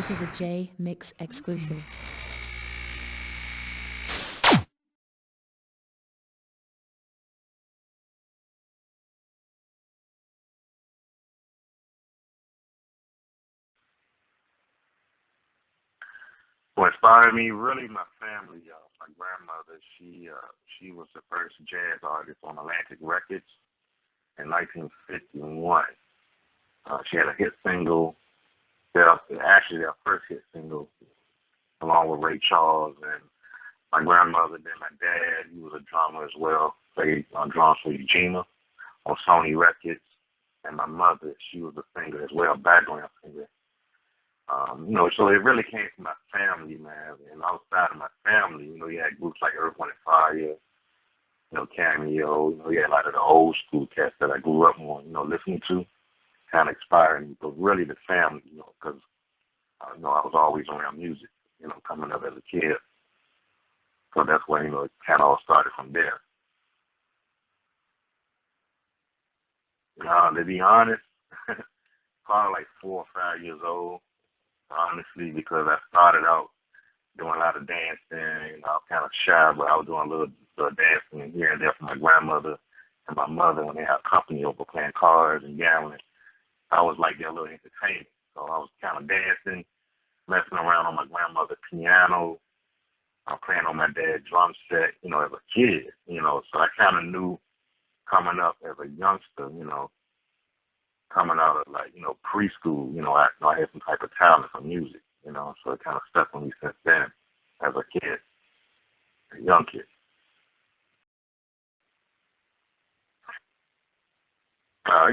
This is a Jmix exclusive. What inspired me, really, my family, y'all. My grandmother, she was the first jazz artist on Atlantic Records in 1951. She had a hit single, actually their first hit single, along with Ray Charles and my grandmother. Then my dad, he was a drummer as well, played on drums for Eugenia on Sony Records. And my mother, she was a singer as well, background singer. So it really came from my family, man. And outside of my family, you had groups like Earth, Wind and Fire, Cameo, you had a lot of the old school cats that I grew up on, listening to, kind of inspired me. But really the family, because, I was always around music, coming up as a kid. So that's why, it kind of all started from there. To be honest, probably like 4 or 5 years old, honestly, because I started out doing a lot of dancing. I was kind of shy, but I was doing a little dancing here and there for my grandmother and my mother when they had company over playing cards and gambling. I was like their little entertainment. So I was kind of dancing, messing around on my grandmother's piano, playing on my dad's drum set, as a kid, So I kind of knew coming up as a youngster, coming out of preschool, I had some type of talent for music, so it kind of stuck with me since then as a kid, a young kid.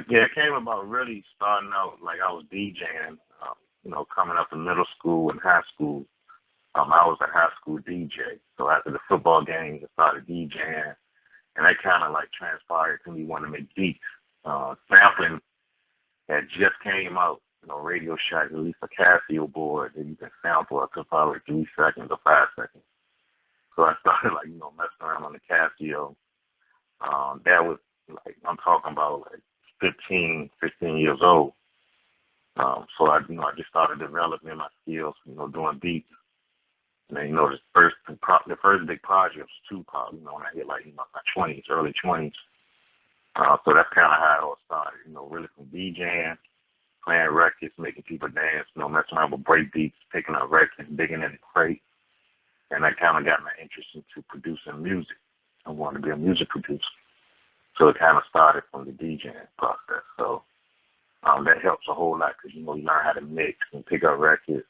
Yeah, it came about really starting out like I was DJing, coming up in middle school and high school. I was a high school DJ, so after the football games, I started DJing, and that kind of like transpired to me wanting to make beats. Sampling that just came out. Radio Shack released a Casio board that you can sample up to probably 3 seconds or 5 seconds. So I started messing around on the Casio. That was I'm talking about like 15 years old. So I just started developing my skills, doing beats. And then, the first big project was Tupac, when I hit my 20s, early 20s. So that's kind of how it all started, really from DJing, playing records, making people dance, messing around with break beats, picking up records, digging in the crate. And that kind of got my interest into producing music. I wanted to be a music producer. So it kind of started from the DJing process. So that helps a whole lot because, you learn how to mix and pick up records,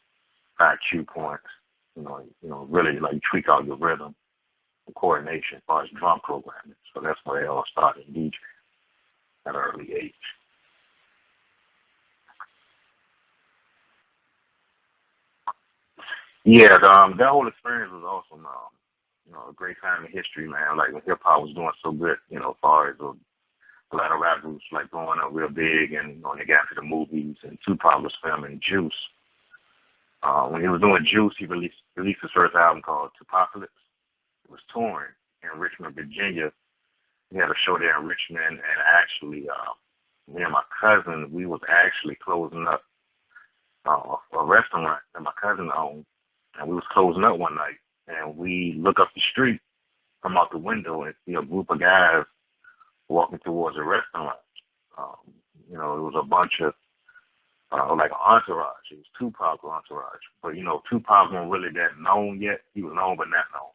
find cue points, really tweak out your rhythm and coordination as far as drum programming. So that's where it all started in DJing at an early age. Yeah, that whole experience was awesome. A great time in history, man. Like when hip hop was doing so good, as far as a lot of rap groups like going up real big, and when they got into the movies, and Tupac was filming Juice. When he was doing Juice, he released his first album called 2pac's. It was touring in Richmond, Virginia. We had a show there in Richmond, and actually, me and my cousin, we was actually closing up a restaurant that my cousin owned, and we was closing up one night, and we look up the street, come out the window, and see a group of guys walking towards a restaurant. It was a bunch of like an entourage. It was Tupac entourage, but Tupac wasn't really that known yet. He was known but not known.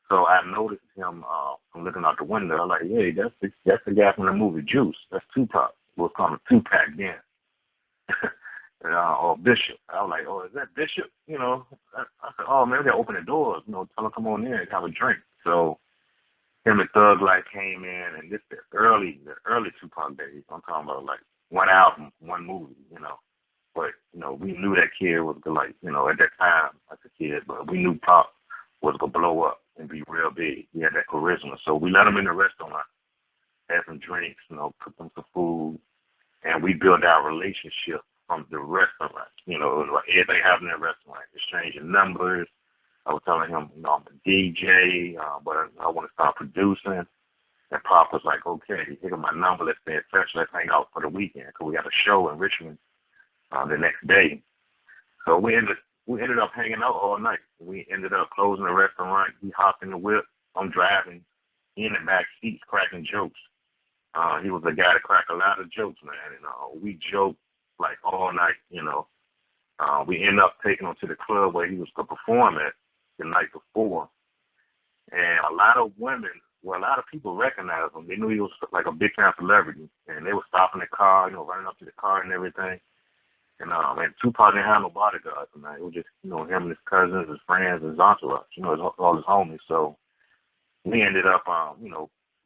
So I noticed him from looking out the window. I'm like, hey, that's the guy from the movie Juice. That's Tupac. We'll call him 2pac then. Or Bishop. I was like, oh, is that Bishop? I said, oh, man, we got to open the doors. Tell him come on in and have a drink. So him and Thug Life came in, and this the early Tupac days. I'm talking about like one album, one movie, But, we knew that kid was at that time as a kid, but we knew Pop was going to blow up and be real big. He had that charisma. So we let him in the restaurant, had some drinks, cooked him some food, and we built our relationship from the restaurant. It was like everything happened in the restaurant, exchanging numbers. I was telling him, I'm a DJ, but I want to start producing. And Pop was like, okay, here my number. Let's stay in touch. Let's hang out for the weekend because we got a show in Richmond the next day. So we ended up hanging out all night. We ended up closing the restaurant. He hopped in the whip. I'm driving. He in the back seat cracking jokes. He was a guy that cracked a lot of jokes, man. And we joked like all night, We ended up taking him to the club where he was going to perform at the night before. And a lot of people recognized him. They knew he was like a big time celebrity. And they were stopping the car, running up to the car and everything. And Tupac didn't have no bodyguards, man. It was just, him and his cousins, his friends, his entourage, all his homies. So we ended up,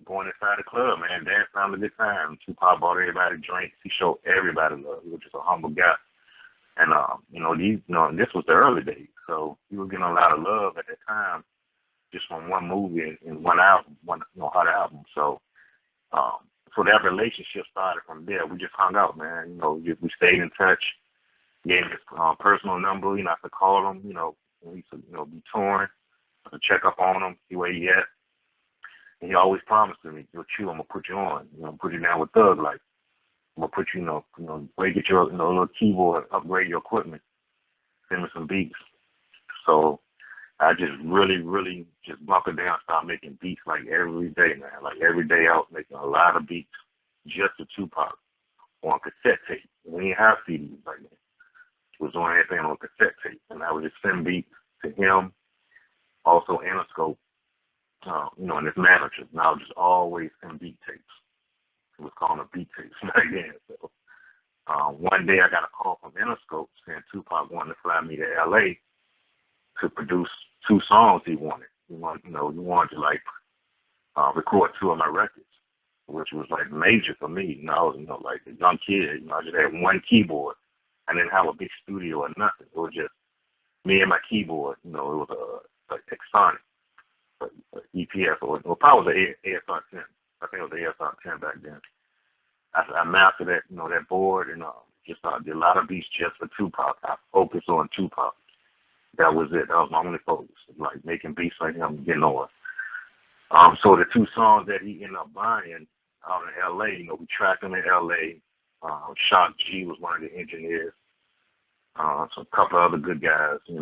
going inside the club, man, dancing, having a good time. Tupac bought everybody drinks. He showed everybody love. He was just a humble guy. And, this was the early days. So he was getting a lot of love at that time just from one movie and one album, hot album. So, so that relationship started from there. We just hung out, man. We stayed in touch. Gave his personal number, I could call him, when he used to, be touring. I could check up on him, see where he at. And he always promised to me, Choo, I'm gonna put you on. I'm gonna put you down with Thug Life. I'm gonna put you, where get your, little keyboard, upgrade your equipment, send me some beats. So I just really just bunkered down, started making beats like every day, man. Like every day I was making a lot of beats just to Tupac on cassette tape. We didn't have CDs back then. It was on everything on cassette tape. And I would just send beats to him, also Interscope, and his managers. And I would just always send beat tapes. It was called a beat tapes back then. So one day I got a call from Interscope saying Tupac wanted to fly me to LA to produce 2 songs he wanted. He wanted to like record 2 of my records, which was like major for me. I was, like a young kid. I just had one keyboard. I didn't have a big studio or nothing. It was just me and my keyboard. It was a Texonic, EPS, or probably the ASR 10. I think it was the ASR 10 back then. I mastered that, that board, and just did a lot of beats just for Tupac. I focused on Tupac. That was it. That was my only focus, like making beats like him and getting on. So the 2 songs that he ended up buying out in L.A., we tracked him in L.A. Shock G was one of the engineers. So a couple of other good guys, we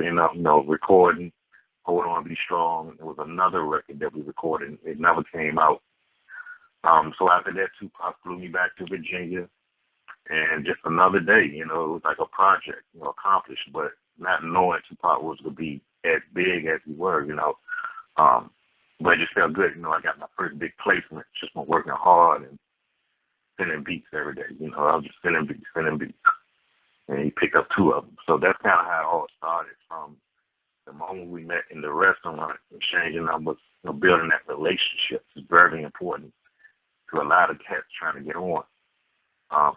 ended up, recording Hold On, Be Strong. It was another record that we recorded. It never came out. So after that, Tupac flew me back to Virginia. And just another day, it was like a project, accomplished, but not knowing Tupac was going to be as big as he was, but it just felt good. I got my first big placement just from working hard and sending beats every day. I was just sending beats. And he picked up 2 of them. So that's kind of how it all started, from the moment we met in the restaurant, exchanging numbers, building that relationship is very important to a lot of cats trying to get on.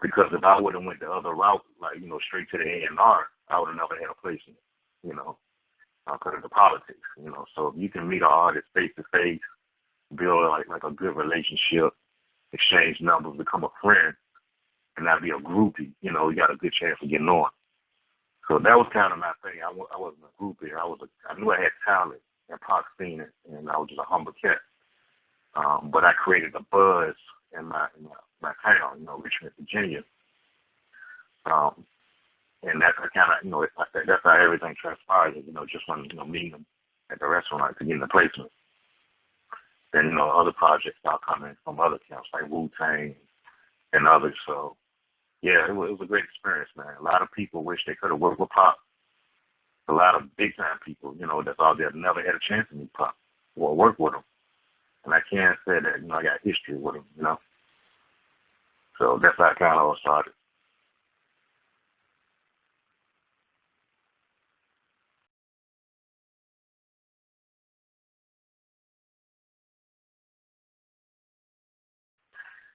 Because if I would have went the other route, like, straight to the A&R, I would have never had a placement, because of the politics, So if you can meet an artist face to face, build like a good relationship, exchange numbers, become a friend, and not be a groupie, you got a good chance of getting on. So that was kind of my thing. I wasn't a groupie. I knew I had talent, and Pac seen it, and I was just a humble cat. But I created a buzz in my town, Richmond, Virginia. And that's kind of, that's how everything transpired, just from, meeting them at the restaurant to getting the placement. Then, other projects start coming from other camps like Wutang and others. So, yeah, it was a great experience, man. A lot of people wish they could have worked with Pop. A lot of big-time people, that's all there, never had a chance to meet Pop or work with him. And I can't say that, I got history with him, So that's how it kind of all started.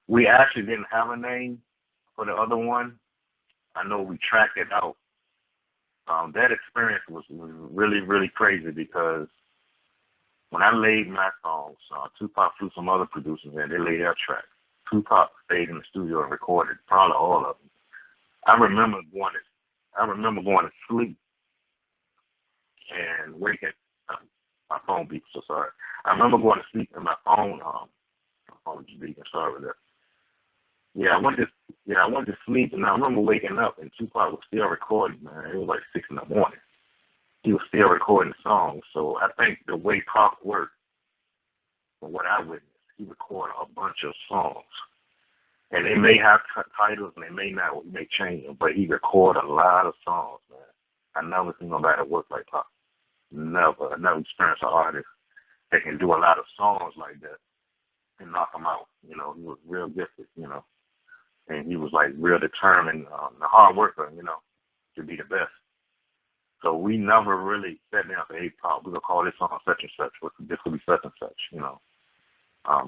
We actually didn't have a name for the other one. I know we tracked it out. That experience was really, really crazy because when I laid my songs, Tupac flew some other producers in. They laid their tracks. Tupac stayed in the studio and recorded probably all of them. I remember going to sleep and waking. My phone beeped, so sorry. I remember going to sleep and my phone was beeping. Sorry with that. I went to sleep, and I remember waking up, and Tupac was still recording, man. It was like 6 in the morning. He was still recording songs. So I think the way Pac worked, from what I witnessed, he recorded a bunch of songs. And they may have titles, and they may not, he may change them, but he recorded a lot of songs, man. I never seen nobody work like Pac. Never. I never experienced an artist that can do a lot of songs like that and knock them out. You know, he was real gifted, you know. And he was like real determined, a hard worker, you know, to be the best. So we never really sat down and said, hey, Pac, we're going to call this song such and such, or this will be such and such, you know.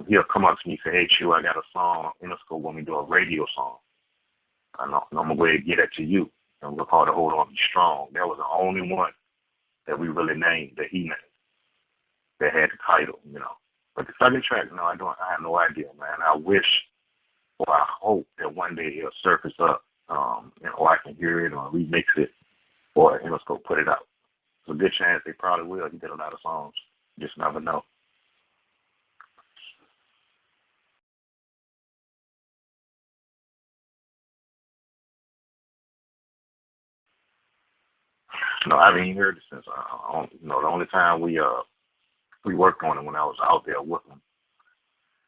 He'll come up to me and say, hey, Choo, I got a song in the school when we do a radio song. I'm going to go ahead and get it to you. And we'll call it Hold On, Be Strong. That was the only one that we really named, that he named, that had the title, you know. But the second track, no, I have no idea, man. I wish, or I hope that one day he'll surface up, or I can hear it or remix it, or Interscope put it out. It's a good chance they probably will. He did a lot of songs. Just never know. No, I haven't even heard it since. The only time we worked on it when I was out there with him,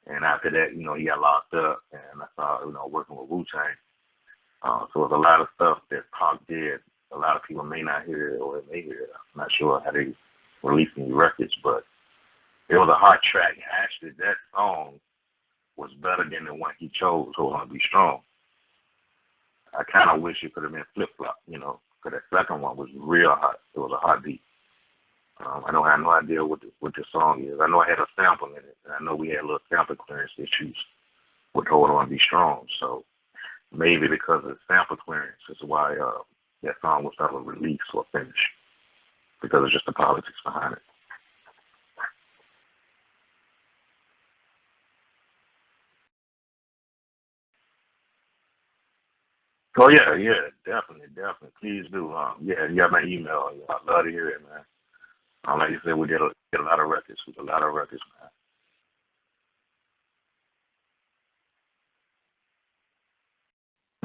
and after that, you know, he got locked up, and I started, you know, working with Wutang. So there's a lot of stuff that Pac did. A lot of people may not hear it, or they may hear it. I'm not sure how they released any records, but it was a hot track. Actually, that song was better than the one he chose, Hold On, Be Strong. I kind of wish it could have been flip-flop, you know, because that second one was real hot. It was a hot beat. I don't have no idea what the song is. I know I had a sample in it, and I know we had a little sample clearance issues with Hold On, Be Strong. So maybe because of the sample clearance is why that song was never released or finished, because it's just the politics behind it. Oh yeah, definitely. Please do. Yeah, you got my email. I'd love to hear it, man. Like you said, we did a lot of records. We did a lot of records,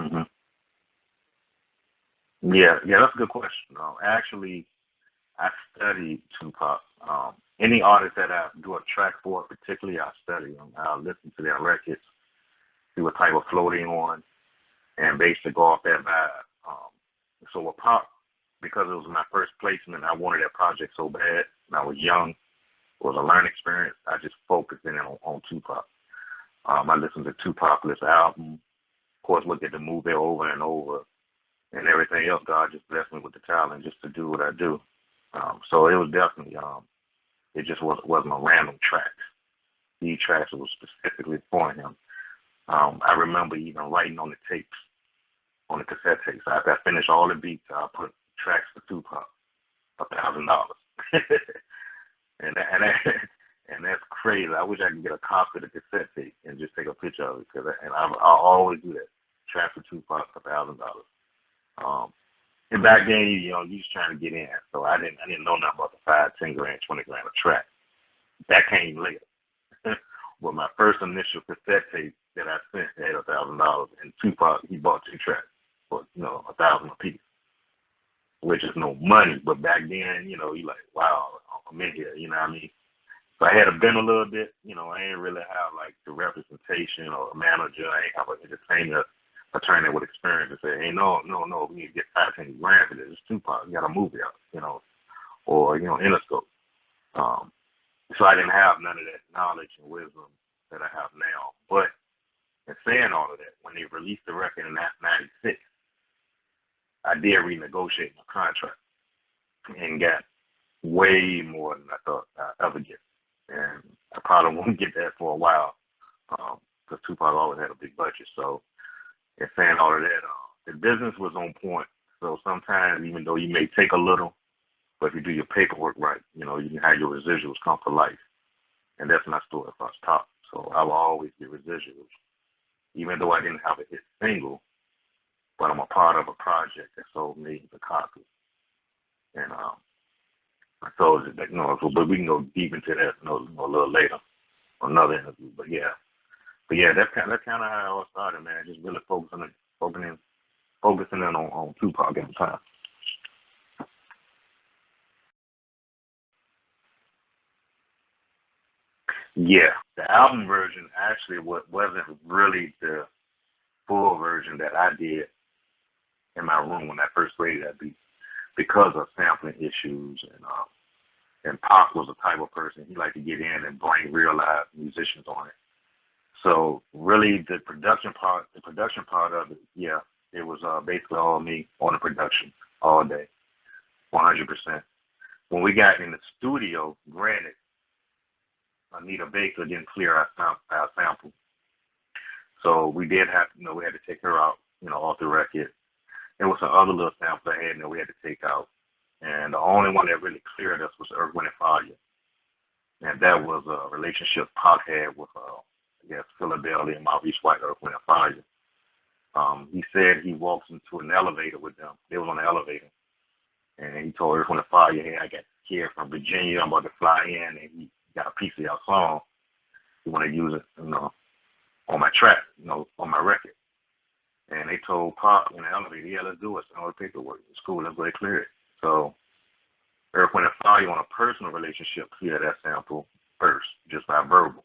man. Yeah, that's a good question. Actually, I studied Tupac. Any artist that I do a track for, particularly, I study them. I listen to their records, see what type of flow they on, and basically go off that vibe. So with Pop, because it was my first placement, I wanted that project so bad, and I was young. It was a learning experience. I just focused in on Tupac. I listened to Tupac's album, of course, looked at the movie over and over, and everything else. God just blessed me with the talent just to do what I do. So it was definitely, it just wasn't a random track. These tracks was specifically for him. I remember even writing on the tapes, on the cassette tapes. After I finished all the beats, I put tracks for Tupac, $1,000. and that's crazy. I wish I could get a copy of the cassette tape and just take a picture of it, I'll always do that. Track for Tupac, $1,000. And back then, you know, you was trying to get in, so I didn't know nothing about the 5, 10 grand, 20 grand a track. That came later. But my first initial cassette tape that I sent had $1,000, and Tupac, he bought 2 tracks for, you know, 1,000 a piece, which is no money. But back then, you know, you like, wow, I'm in here, you know what I mean? So I had to bend a little bit, you know, I ain't really have like the representation or a manager. I ain't have an entertainer, attorney with experience to say, hey, no, we need to get 5, 10 grand for this. It's Tupac, you got a movie out, you know, or, you know, Interscope. So I didn't have none of that knowledge and wisdom that I have now. But in saying all of that, when they released the record in 96, I did renegotiate my contract and got way more than I thought I'd ever get. And I probably won't get that for a while, because Tupac always had a big budget. So in saying all of that, the business was on point. So sometimes, even though you may take a little, but if you do your paperwork right, you know, you can have your residuals come for life. And that's my story across top. So I will always get residuals, even though I didn't have a hit single, but I'm a part of a project that sold millions of copies. And so, you know, but we can go deep into that, you know, a little later, another interview. But yeah, But yeah, that's kind of how it all started, man. Just really focusing in on Tupac at the time. Yeah, the album version actually wasn't really the full version that I did in my room when I first created that beat because of sampling issues and Pac was the type of person he liked to get in and bring real live musicians on it. So really the production part of it, yeah, it was basically all me on the production all day, 100%. When we got in the studio, granted, Anita Baker didn't clear our sample. So we did have, we had to take her out, off the record. There was some other little samples I had that we had to take out. And the only one that really cleared us was Earth, Wind, and Fire. And that was a relationship Pac had with, I guess, Philadelphia and Maurice White, Earth, Wind, and Fire. He said he walks into an elevator with them. They was on the elevator. And he told Earth, Wind, and Fire, hey, I got here from Virginia. I'm about to fly in. And he got a piece of your song. You want to use it, on my track, on my record. And they told Pac in the elevator, yeah, let's do it. Send all the paperwork. It's cool. Let's go ahead and clear it. So Earth, Wind, and Fire on a personal relationship cleared that sample first, just by verbal.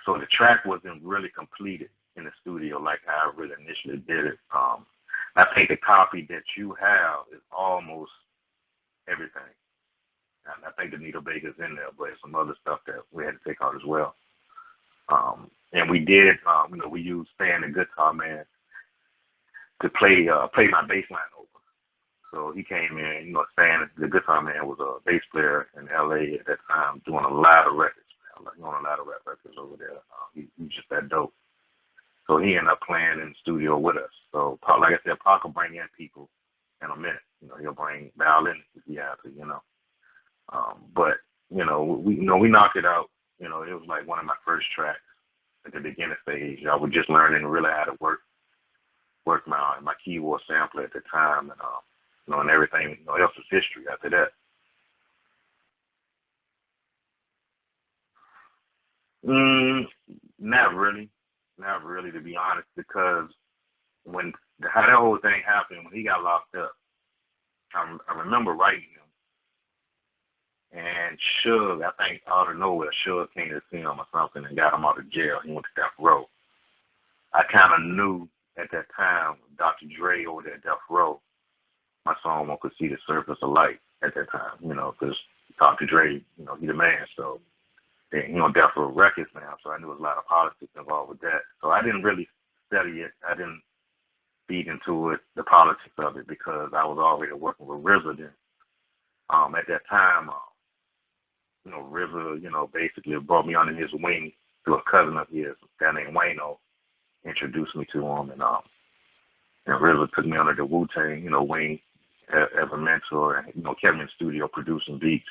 So the track wasn't really completed in the studio like how I really initially did it. I think the copy that you have is almost everything. And I think the Anita Baker's in there, but some other stuff that we had to take out as well. And we did, we used Stan, the guitar man, to play my bass line over. So he came in, Stan, the guitar man, was a bass player in LA at that time, doing a lot of records, man. Doing a lot of rap records over there. He's just that dope. So he ended up playing in the studio with us. So, like I said, Pac will bring in people in a minute. He'll bring violin if he has to, But, we knocked it out. It was like one of my first tracks at the beginning stage. I was just learning really how to work my keyboard sampler at the time, and everything else is history after that. Mm, not really, to be honest, because when how that whole thing happened, when he got locked up, I remember writing him, and Suge, I think out of nowhere, Suge came to see him or something and got him out of jail. He went to death row. I kind of knew at that time, Dr. Dre over there at death row, my song won't could see the surface of light at that time, because Dr. Dre, he the man. So, on Death Row Records now, so I knew there was a lot of politics involved with that. So I didn't really study it. I didn't feed into it, the politics of it, because I was already working with RZA then. At that time, RZA, basically brought me under his wing through a cousin of his, a guy named Wayno, introduced me to him, and RZA took me under the Wutang, wing as a mentor, and, kept me in the studio producing beats.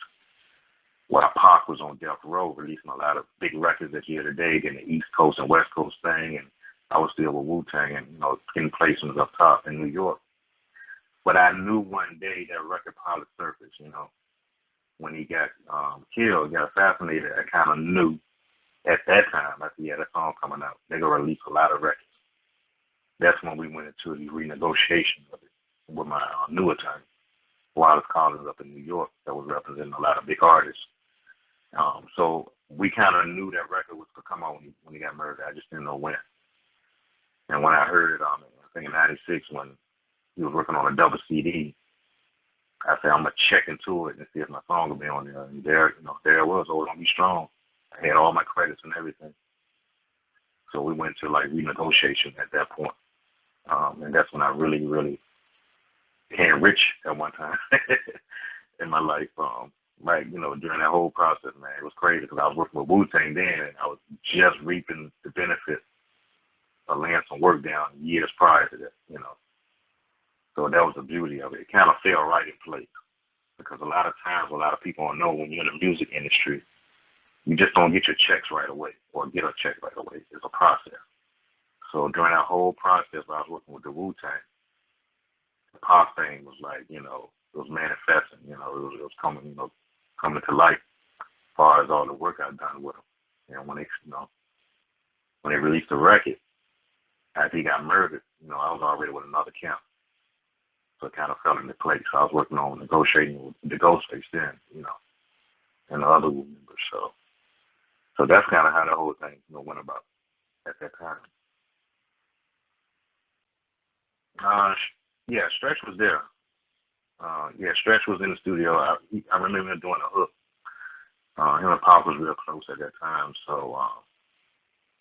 While Pac was on Death Row, releasing a lot of big records that you hear today, getting the East Coast and West Coast thing, and I was still with Wutang and, getting placements up top in New York. But I knew one day that record probably surfaced, when he got killed, got assassinated. I kind of knew at that time, I said, yeah, that song coming out. They're going to release a lot of records. That's when we went into the renegotiation of it with my new attorney, Wallace Collins up in New York, that was representing a lot of big artists. So we kind of knew that record was to come out when he got murdered. I just didn't know when. And when I heard, I think in '96 when he was working on a double CD, I said I'm gonna check into it and see if my song will be on there. And there it was. Oh, don't be strong. I had all my credits and everything. So we went to like renegotiation at that point. And that's when I really, really became rich at one time in my life. During that whole process, man, it was crazy because I was working with Wutang then, and I was just reaping the benefits of laying some work down years prior to that. So that was the beauty of it. It kind of fell right in place because a lot of times, a lot of people don't know when you're in the music industry, you just don't get your checks right away or get a check right away. It's a process. So during that whole process, I was working with the Wutang. The pop thing was like, it was manifesting. It was coming to life as far as all the work I've done with them. And when they, when they released the record, after he got murdered, I was already with another camp. So it kind of fell into place. So I was working on negotiating with the Ghostface then, and the other group members. So that's kind of how the whole thing, went about at that time. Yeah, Stretch was there. Yeah, Stretch was in the studio. I remember him doing a hook. Him and Pop was real close at that time. So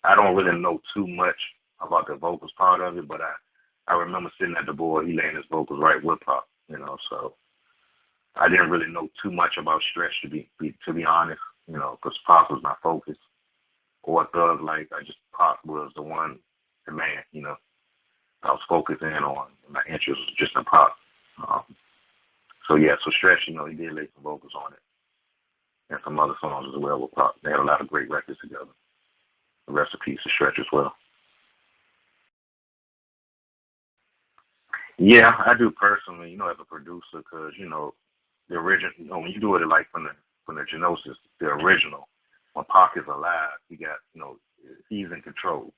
I don't really know too much about the vocals part of it, but I remember sitting at the board, he laying his vocals right with Pop, so I didn't really know too much about Stretch to be honest, because Pop was my focus. Or Thug Life, Pop was the man, I was focusing on. My interest was just in Pop. So yeah, so Stretch, he did lay some vocals on it. And some other songs as well with Pop. They had a lot of great records together. Rest in peace to Stretch as well. Yeah, I do personally, as a producer, because the original, when you do it like from the Genosis, the original, when Pac is alive, he got, he's in control.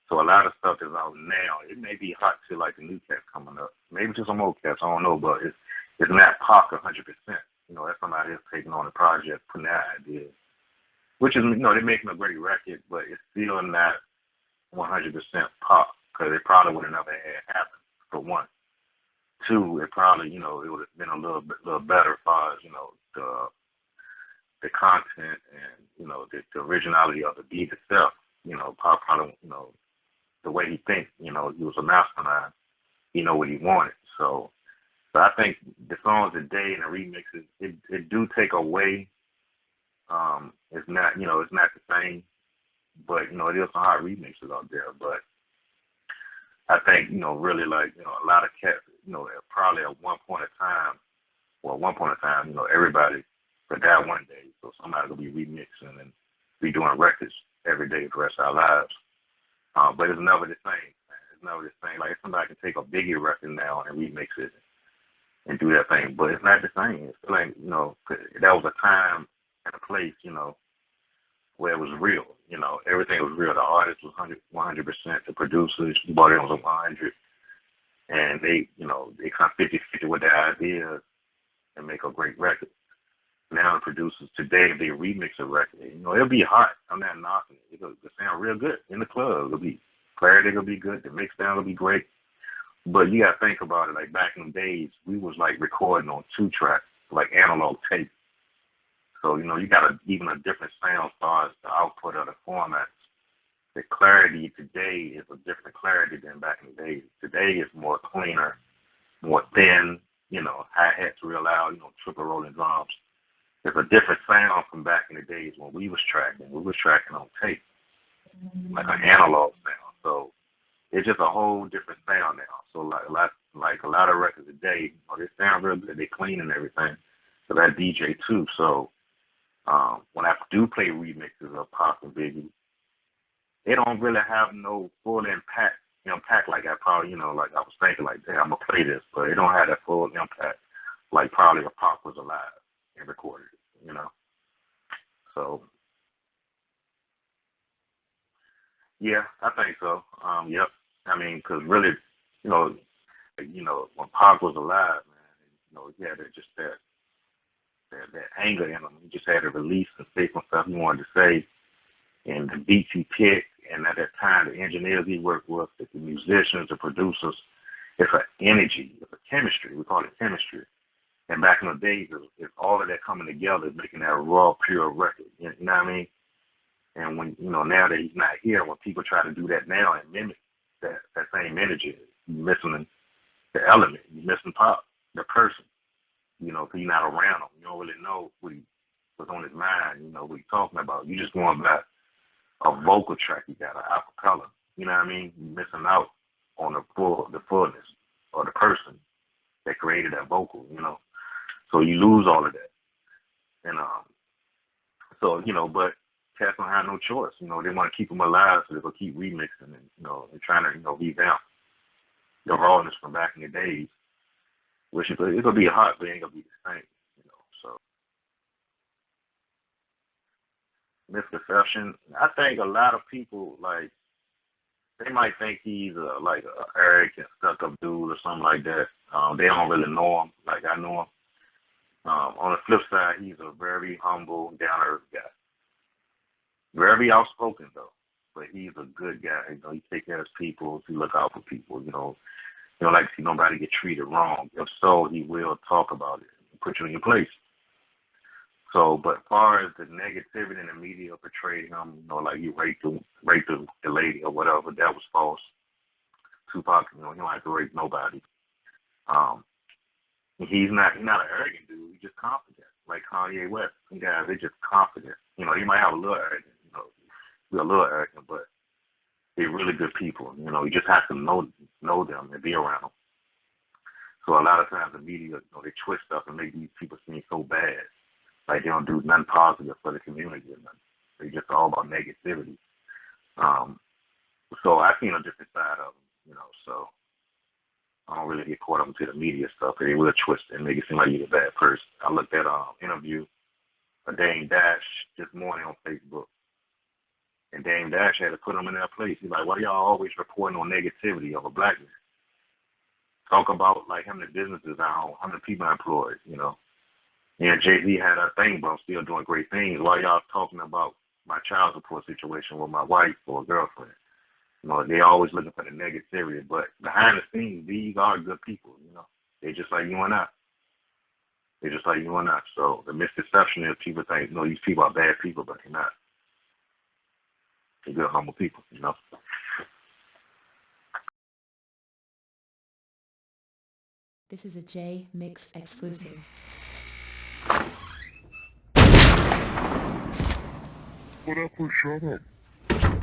So a lot of stuff is out now. It may be hot to like the new cats coming up, maybe to some old cats, I don't know, but it's not Pac 100%. That's somebody else taking on the project, putting that idea, which is, they're making a great record, but it's still not 100% Pac, because it probably would have never had happened. For one. Two, it probably, it would have been a little better as far as, the content and, the originality of the beat itself. Pop probably, the way he thinks, he was a mastermind. He know what he wanted. So I think the songs today and the remixes, it do take away. It's not, it's not the same, but, it is some hot remixes out there, but I think, really like, a lot of cats, probably at one point in time, everybody could die one day. So somebody will be remixing and be doing records every day for the rest of our lives. But it's never the same. It's never the same. Like somebody can take a Biggie record now and remix it and do that thing, but it's not the same. It's like, that was a time and a place, where it was real. Everything was real. The artist was 100%. The producers, bought it was 100, and they kind of 50-50 with their ideas and make a great record. Now the producers today, if they remix a record, it'll be hot. I'm not knocking it. It'll sound real good in the club. It'll be clarity. It'll be good. The mix down will be great. But you gotta think about it. Like back in the days, we was like recording on 2-track, like analog tape. So, you got even a different sound as far as the output of the formats. The clarity today is a different clarity than back in the days. Today is more cleaner, more thin, hi-hats real loud, triple rolling drums. It's a different sound from back in the days when we was tracking. We was tracking on tape, like an analog sound. So it's just a whole different sound now. So like a lot of records today, they sound real good. They clean and everything. So that DJ too. So when I do play remixes of Pop and Biggie, they don't really have no full impact like I probably, like I was thinking like, damn, I'm going to play this, but they don't have that full impact like probably if Pop was alive and recorded it, So, yeah, I think so. Yep. I mean, because really, when Pop was alive, man, he had that anger in him. He just had to release and say some stuff he wanted to say. And the beats he picked, and at that time, the engineers he worked with, the musicians, the producers, it's an energy, it's a chemistry. We call it chemistry. And back in the days, it's all of that coming together, making that raw, pure record. You know what I mean? And when, now that he's not here, when people try to do that now and mimic that same energy, you're missing the element, you're missing Pop, the person. Because you're not around him. You don't really know what's on his mind, what he's talking about. You just going by a vocal track you got, an acapella. You know what I mean? You're missing out on the fullness or the person that created that vocal, So you lose all of that. And but cats don't have no choice. They want to keep them alive, so they'll keep remixing and trying to, revamp the rawness from back in the days. Which it'll be hot, but it ain't gonna be the same, So Misconception. I think a lot of people like they might think he's like a arrogant, stuck up dude or something like that. They don't really know him like I know him. On the flip side, he's a very humble, down to earth guy. Very outspoken though, but he's a good guy. You know, he take care of his people. He look out for people. You don't like to see nobody get treated wrong. If so, he will talk about it, and put you in your place. So, but as far as the negativity in the media portrayed him, like he raped the lady or whatever, that was false. Tupac, he don't have to rape nobody. Um, he's not an arrogant dude. He's just confident, like Kanye West. Some guys, they just confident. He might have a little arrogant, be a little arrogant, but they're really good people. You just have to know them and be around them. So a lot of times the media, they twist stuff and make these people seem so bad. Like they don't do nothing positive for the community or nothing. They just all about negativity. Um, so I seen a different side of them, so I don't really get caught up into the media stuff. They will twist it and make it seem like you're a bad person. I looked at interview of Dame Dash this morning on Facebook, and Dame Dash had to put him in that place. He's like, why y'all always reporting on negativity of a black man? Talk about like how many businesses I own, how many people I employed. Yeah, Jay-Z had a thing, but I'm still doing great things. Why y'all talking about my child support situation with my wife or girlfriend? They always looking for the negativity, but behind the scenes, these are good people. They're just like you and I. They're just like you and I. So the misconception is people think, these people are bad people, but they're not. They're good, humble people. This is a Jmix exclusive. What up, shut up?